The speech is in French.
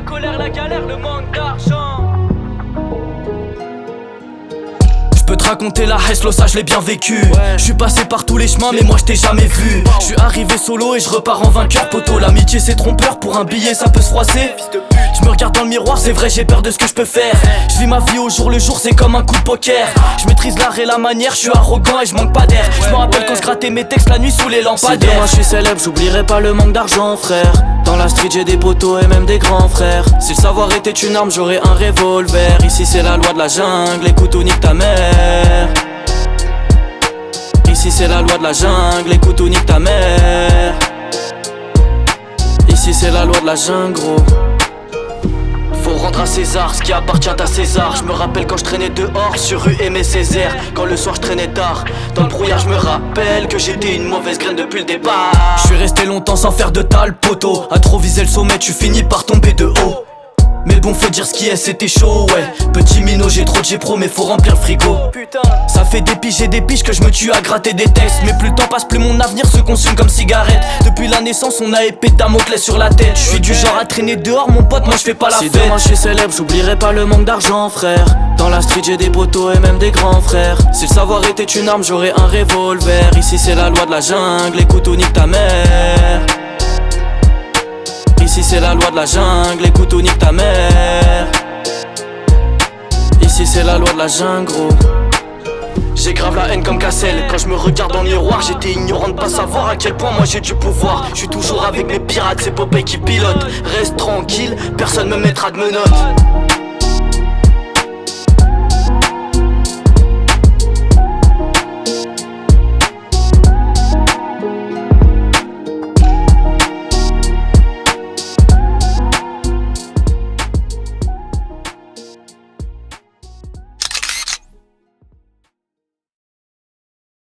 la colère, la galère, le manque d'argent. Je peux te raconter la Heslo, ça je l'ai bien vécu. Je suis passé par tous les chemins mais moi je t'ai jamais vu. Je suis arrivé solo et je repars en vainqueur poteau. L'amitié c'est trompeur, pour un billet ça peut se froisser. Je me regarde dans le miroir, c'est vrai j'ai peur de ce que je peux faire. Je vis ma vie au jour le jour, c'est comme un coup de poker. Je maîtrise l'art et la manière, je suis arrogant et je manque pas d'air. Je me rappelle quand je grattais mes textes la nuit sous les lampadaires. Si demain je suis célèbre, j'oublierai pas le manque d'argent frère. Dans la street j'ai des poteaux et même des grands frères. Si le savoir était une arme, j'aurais un revolver. Ici c'est la loi de la jungle, écoute ou nique ta mère. Ici c'est la loi de la jungle, écoute ou nique ta mère. Ici c'est la loi de la jungle gros. Faut rendre à César ce qui appartient à César. Je me rappelle quand je traînais dehors sur rue Aimé Césaire. Quand le soir je traînais tard dans le brouillard, je me rappelle que j'étais une mauvaise graine depuis le départ. Je suis resté longtemps sans faire de tal poteau. À trop viser le sommet tu finis par tomber de haut. Mais bon faut dire ce qui est, c'était chaud ouais. Petit minot j'ai trop de G-Pro mais faut remplir le frigo. Ça fait des piges que je me tue à gratter des textes. Mais plus le temps passe plus mon avenir se consume comme cigarette. Depuis la naissance on a épée Damoclès sur la tête. Je suis du genre à traîner dehors mon pote, moi je fais pas la fête. Si demain je suis célèbre j'oublierai pas le manque d'argent frère. Dans la street j'ai des poteaux et même des grands frères. Si le savoir était une arme j'aurais un revolver. Ici c'est la loi de la jungle, écoute ou nique ta mère. Ici c'est la loi de la jungle, écoute ou nique ta mère. Ici c'est la loi de la jungle gros. J'ai grave la haine comme Cassel. Quand je me regarde dans le miroir, j'étais ignorant de pas savoir à quel point moi j'ai du pouvoir. Je suis toujours avec mes pirates, c'est Popeye qui pilote. Reste tranquille, personne me mettra de menottes.